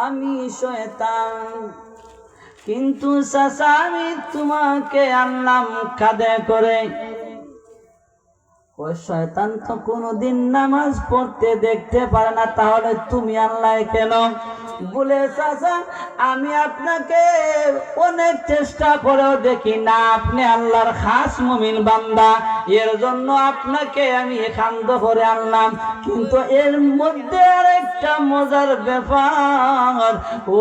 আমি শয়তান, কিন্তু চাচা আমি তোমাকে আনলাম কাঁধে করে। ওই শয়তান তো কোনোদিন নামাজ পড়তে দেখতে পারে না, তাহলে তুমি আনলাই কেন? বলে চাচা আমি আপনাকে অনেক চেষ্টা করেও দেখি না আপনি আল্লাহর খাস মুমিন বান্দা, এর জন্য আপনাকে আমি খান্দ করে আনলাম। কিন্তু এর মধ্যে আরেকটা মজার ব্যাপার,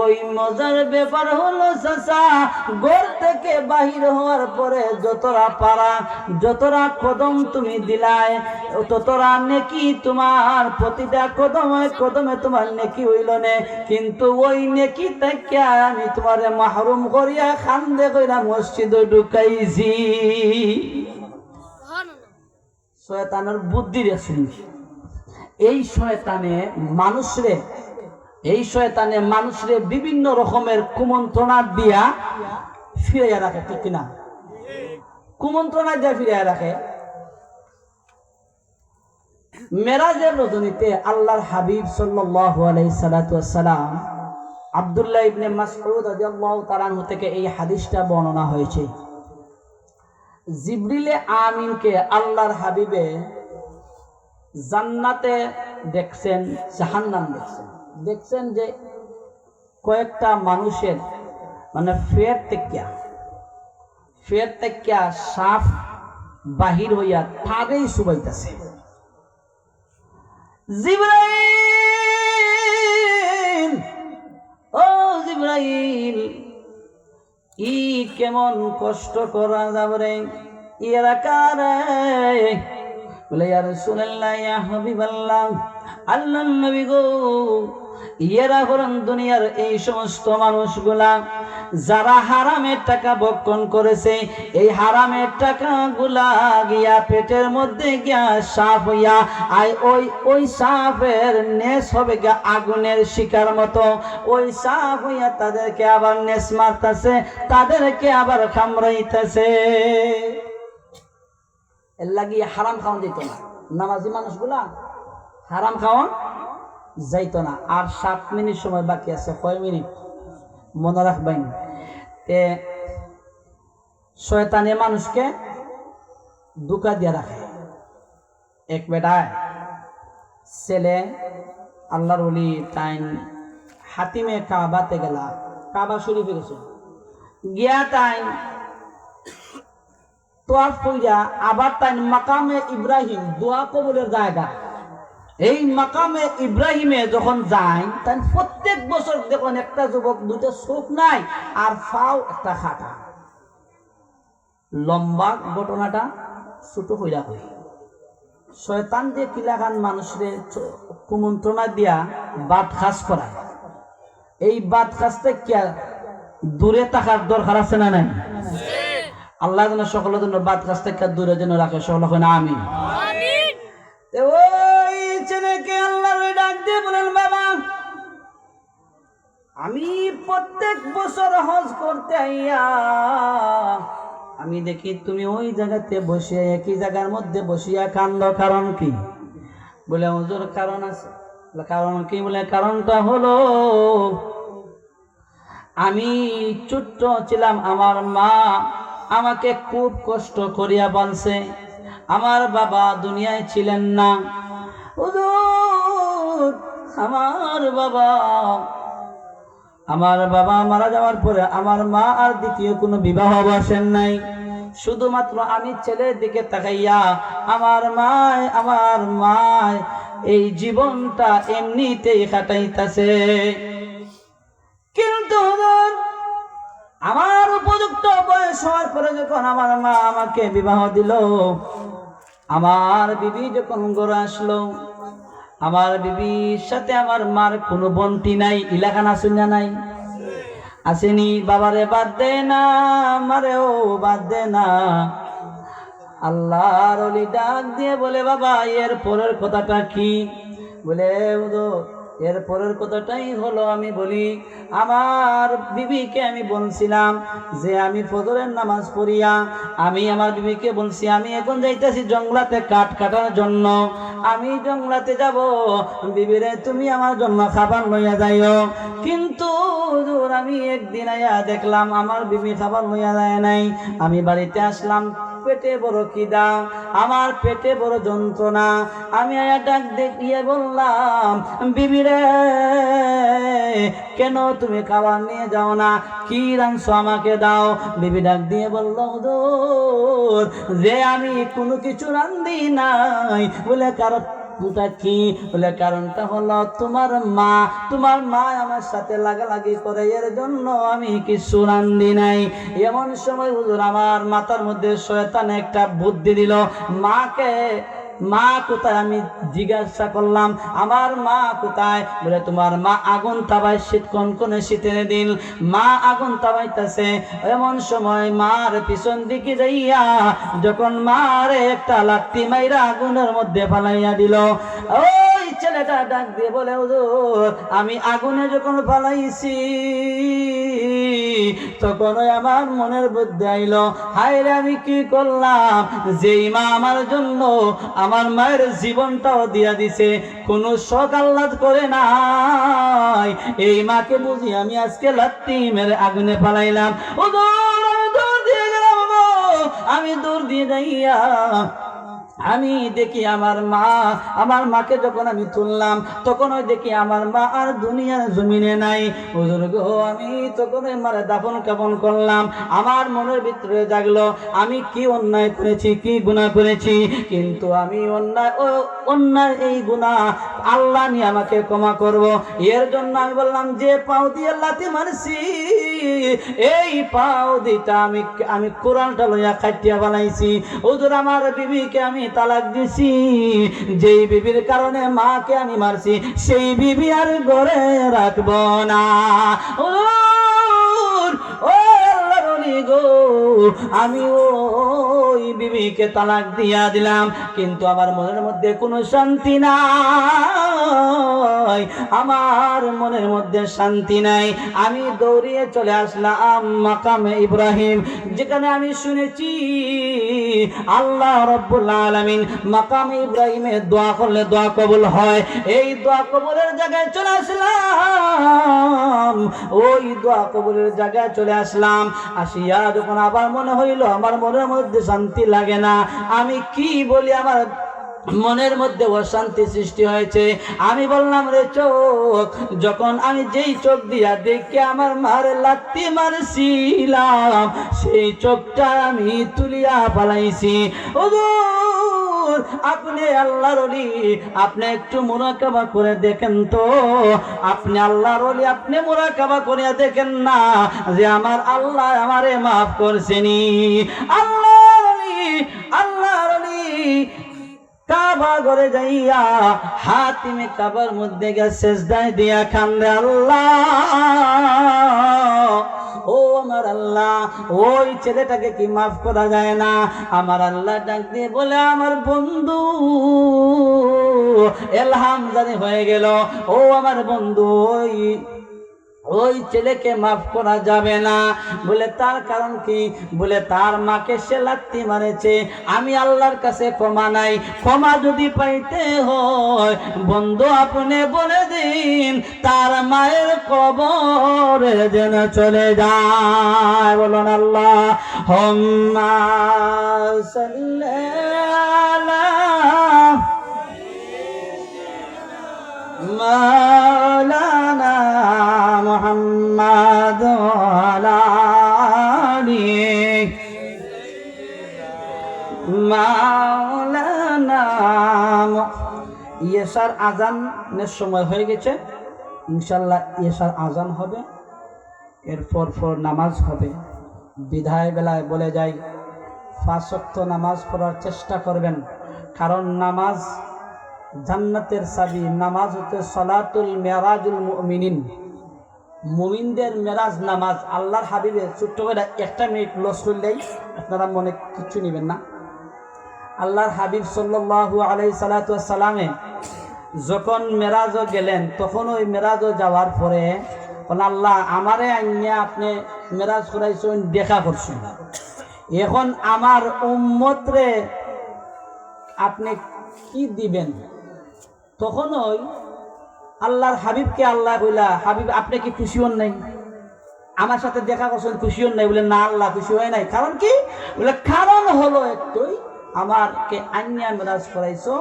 ওই মজার ব্যাপার হলো চাচা ঘর থেকে বাহির হওয়ার পরে যতটা পারা যতটা কদম তুমি দিলাই ততটা নেকি তোমার, প্রতিটা কদমে কদমে তোমার নেকি হইল না, কিন্তু ওই নেকি থেকে আমি তোমার মাহরুম করিয়া খান্দে কইরা মসজিদে ঢুকাইছি। শয়তানের বুদ্ধি রেছিল। এই শয়তানে মানুষরে বিভিন্ন রকমের কুমন্ত্রণা দিয়া ফিরাইয়া রাখে, ঠিক কিনা? কুমন্ত্রণা দিয়া ফিরাইয়া রাখে। মেরাজের রজনীতে আল্লাহর হাবিব সাল্লাল্লাহু আলাইহি সাল্লাতু ওয়াসসালাম আব্দুল্লাহ ইবনে মাসউদ রাদিয়াল্লাহু তাআলা আনহু থেকে এই হাদিসটা বর্ণনা হয়েছে। জিবরিলে আমিনকে আল্লাহর হাবিবে জান্নাতে দেখছেন, জাহান্নাম দেখছেন যে কয়েকটা মানুষের মানে ফের থেকে সাপ বাহির হইয়া তারেই সুবাইতেছে। জিবরাইল, ও জিবরাইল, ই কেমন কষ্ট করা যাবে এরা কারে? বলে ইয়া রাসূলুল্লাহ, ইয়া হাবিবাল্লাহ, আল্লাহর নবী গো, এরা হলেন দুনিয়ার এই সমস্ত মানুষগুলা যারা হারামের টাকা ভক্ষণ করেছে। এই হারামের টাকাগুলা গিয়া পেটের মধ্যে গিয়া সাপ হইয়া ওই সাপের নেশ হবে গিয়া আগুনের শিকার মতো। ওই সাপ হইয়া তাদেরকে আবার নেশ মারতেছে, তাদেরকে আবার কামড়াইতেছে। এর লাগিয়ে হারাম খাওয়ান দিত না নামাজি মানুষগুলা, হারাম খাওয়ান যাইত না। আর 7 মিনিট সময় বাকি আছে, কয় মিনিট মনে রাখবেন। শয়তানে মানুষকে ধোঁকা দিয়ে রাখে। এক বেটায় ছেলে আল্লাহর ওলি টাইম হাতিমে কাবাতে গেলা, কাবা শরীফে গেছে গিয়া টাইম তোয়াফ কইরা আবার টাইম মাকামে ইব্রাহিম দোয়া কবুলের জায়গা। এই মাকামে ইব্রাহিমে যখন যায় তাই প্রত্যেক বছর দেখুন একটা যুবক দুটো চোখ নাই আর ফাও একটা খাটা, লম্বা ঘটনাটা ছোট হইয়া হই। শয়তান দিয়ে কিলাখান মানুষের কুমন্ত্রণা দিয়া বাদ খাস করায়। এই বাদ খাস থেকে দূরে থাকার দরকার আছে না নাই? আল্লাহ যেন সকলের জন্য বাদ খাস থেকে দূরে যেন রাখে, সকল হয় না আমিন। ওই ছেলেকে আল্লাহ ডাক দিয়ে বলেন, বাবা আমি প্রত্যেক বছর হজ করতে আইয়া আমি দেখি তুমি ওই জায়গাতে বসে একই জায়গার মধ্যে বসিয়া কান্দ, কারণ কি? বলে হুজুর কারণ আছে। কারণ কি? বলে কারণটা হলো আমি ছোট্ট ছিলাম, আমার মা আমাকে খুব কষ্ট করিয়া বলছে, আমার বাবা দুনিয়ায় ছিলেন না। হুজুর আমার বাবা মারা যাওয়ার পরে আমার মা আর দ্বিতীয় কোনো বিবাহ বসেন নাই। শুধুমাত্র আমি ছেলের দিকে তাকাইয়া আমার মায় এই জীবনটা এমনিতেই কাটাইতেছে। কিন্তু হুজুর আমার উপযুক্ত বয়স হওয়ার পরে যখন আমার মা আমাকে বিবাহ দিল, আমার বিবি যখন ঘরে আসলো, আমার বিবির সাথে আমার মার কোনো বন্টি নাই। ইলাকান আসুন না নাই? আসেনি? বাবারে বাদ দে না, মারেও বাদ দে না। আল্লাহর ওলি ডাক দিয়ে বলে, বাবা এর পরের কথাটা কি? বলে এরপরের কথাটাই হলো, আমি বলি আমার বিবিকে আমি বলছিলাম যে আমি ফজরের নামাজ পড়িয়া আমি আমার বিবিকে বলছি আমি এখন যাইতেছি জঙ্গলাতে কাঠ কাটার জন্য, আমি জঙ্গলাতে যাব, বিবিরে তুমি আমার জন্য খাবার লইয়া যাইও। কিন্তু হুজুর আমি একদিন আয়া দেখলাম আমার বিবি খাবার লইয়া যায় নাই। আমি বাড়িতে আসলাম, পেটে বড় খিদা, আমার পেটে বড় যন্ত্রণা। আমি আয়া ডাক দেখিয়ে বললাম বিবিরে কেন তুমি খাবার নিয়ে যাও না, কি রাঁধছো আমাকে দাও। বিবি ডাক দিয়ে বলল হুজুর যে আমি কোনো কিছু রান্ধি নাই। বলে কারণ কি? বলে কারণটা হলো তোমার মা আমার সাথে লাগালাগি করে, এর জন্য আমি কিছু রান্ধি নাই। এমন সময় হুজুর আমার মাথার মধ্যে শয়তান একটা বুদ্ধি দিল, মা কোথায়? আমি জিজ্ঞাসা করলাম আমার মা কোথায়? বলে তোমার মা আগুন তাবায়, শীত কনকনে শীতের দিন মা আগুন তাবাইতেছে। এমন সময় মার পিছন দিকে যাইয়া যখন মারে একটা লাঠি মাইরা আগুনের মধ্যে ফালাইয়া দিল, ওই ছেলেটা ডাক দিয়ে বলে হুজুর আমি আগুনে যখন ফালাইছি তখন আমার মনের বুদ্ধি আইলো, হায় রে আমি কি করলাম, যেই মা আমার জন্য আমার মায়ের জীবনটাও দিয়া দিছে, কোনো শখ আহ্লাদ করে নাই, এই মাকে বুঝি আমি আজকে লাত্তি মেরে আগুনে ফালাইলাম। ও দূর দিয়ে গেলাম, আমি দূর দিয়ে যাইয়া আমি দেখি আমার মাকে যখন আমি তুললাম তখন ওই দেখি আমার মা আর দুনিয়ার জমিনে নাই। হুজুর গো আমি তখন মারে দাফন কাফন করলাম। আমার মনের ভিতরে জাগলো আমি কি অন্যায় করেছি, কি গুনাহ করেছি, কিন্তু আমি অন্যায় এই গুনাহ আল্লাহ নিয়ে আমাকে ক্ষমা করব। এর জন্য আমি বললাম যে পাও দিয়ে লাথি মারছি এই পাও দিটা আমি কোরআনটা লইয়া খাটিয়া বানাইছি। হুজুর আমার বিবিকে আমি তালাক দিছি, যেই বিবির কারণে মাকে আমি মারছি সেই বিবি আর ঘরে রাখবো না। ও আল্লাহর ওলি গো আমি ওই বিবিকে তালাক দিয়া দিলাম, কিন্তু আমার মনের মধ্যে কোনো শান্তি নাই, আমার মনের মধ্যে শান্তি নাই। আমি দৌড়িয়ে চলে আসলাম মাকামে ইব্রাহিম, যেখানে আমি শুনেছি আল্লাহ রাব্বুল আলামিন মাকামে ইব্রাহিমে দোয়া করলে দোয়া কবুল হয়। এই দোয়া কবুলের জায়গায় চলে আসলাম, ওই দোয়া কবুলের জায়গায় চলে আসলাম। আসিয়া যখন আবার মনে হইল আমার মনের মধ্যে শান্তি লাগে না, আমি কি বলি আমার মনের মধ্যে অশান্তি সৃষ্টি হয়েছে। আমি বললাম রে চোখ, যখন আমি যেই চোখ দিয়া দেখে আমার মারে লাত্তি মারছিলাম সেই চোখটা আমি তুলিয়া পালাইছি। হুজুর আপনি আল্লাহর ওলি, আপনি একটু মুরাকাবা করে দেখেন তো, আপনি আল্লাহর ওলি, আপনি মুরাকাবা করে দেখেন না যে আমার আল্লাহ আমারে মাফ করছেনি। আল্লাহর ওলি কাবা ঘরে যাইয়া হাতিমে কাবার মধ্যে গিয়ে সেজদায় দিয়া কান্দে, আল্লাহ ও আমার আল্লাহ ওই ছেলেটাকে কি মাফ করা যায় না? আমার আল্লাহ ডাক দিয়ে বলে আমার বন্ধু এলহাম জানি হয়ে গেল, ও আমার বন্ধু ওই ছেলেকে মাফ করা যাবে না। বলে তার কারণ কি? বলে তার মাকে সে লাত্তি মারেছে, আমি আল্লাহর কাছে ক্ষমা নাই, ক্ষমা যদি পাইতে হয় বন্ধু আপনি বলে দিন তার মায়ের কবরে যেন চলে যায়। বলুন আল্লাহ হুম্মা সাল্লি আলা মাওলানা মুহাম্মাদ ওয়ালা আলিহি মাওলানা। ইশার আজানের সময় হয়ে গেছে, ইনশাআল্লাহ ইশার আজান হবে, এরপর নামাজ হবে। বিদায় বেলায় বলে যাই 5 ওয়াক্ত নামাজ পড়ার চেষ্টা করবেন, কারণ নামাজ জান্নাতের চাবি। নামাজ হচ্ছে সালাতুল মেরাজুল মুমিনিন, মুমিনদের মেরাজ নামাজ। আল্লাহর হাবিবের ছোট্ট করে 1 মিনিট লস করলেই আপনারা মনে কিছু নেবেন না। আল্লাহর হাবিব সাল্লাল্লাহু আলাইহি সাল্লাতু ওয়াস সালামে যখন মেরাজও গেলেন তখন ওই মেরাজও যাওয়ার পরে বলেন আল্লাহ আমারে আইয়া আপনি মেরাজ করাইছেন দেখা করছেন, এখন আমার উম্মতরে আপনি কি দিবেন? তখন ওই আল্লাহর হাবিবকে আল্লাহ কইলা, হাবিব আপনি কি খুশি হন নাই? আমার সাথে দেখা করছেন খুশি হন নাই? বলে না আল্লাহ খুশি হয় নাই। কারণ কি? বলে কারণ হলো একটাই, আমারকে আইয়া মেরাজ করাইছো,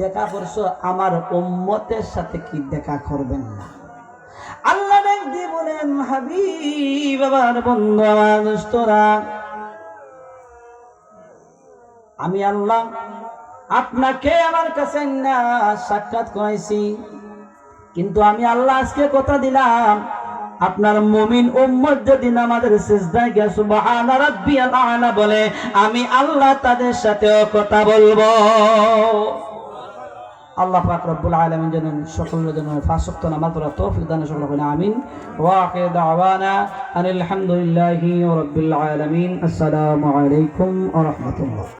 দেখা করছো, আমার উম্মতের সাথে কি দেখা করবেন না? আল্লাহ ডাক দিয়ে বলেন হাবিব আমার বন্ধু আমার দোস্তরা, আমি আল্লাহ আপনাকে আমার কাছে না সাক্ষাৎ করাইছি, কিন্তু আমি আল্লাহ আজকে কথা দিলাম আপনার মুমিন উম্মত যদি নামাজের সিজদায় গিয়ে সুবহান রাব্বিয়াল আলা বলে, আমি আল্লাহ তাদের সাথেও কথা বলবো। আল্লাহ পাক রব্বুল আলামিন যেন সকলের জন্য পাঁচ ওয়াক্ত নামাজ পড়ার তৌফিক দান করেন, আমিন। ওয়া আখিরু দাওয়ানা আলহামদুলিল্লাহি রাব্বিল আলামিন। আসসালামু আলাইকুম ওয়া রাহমাতুল্লাহ।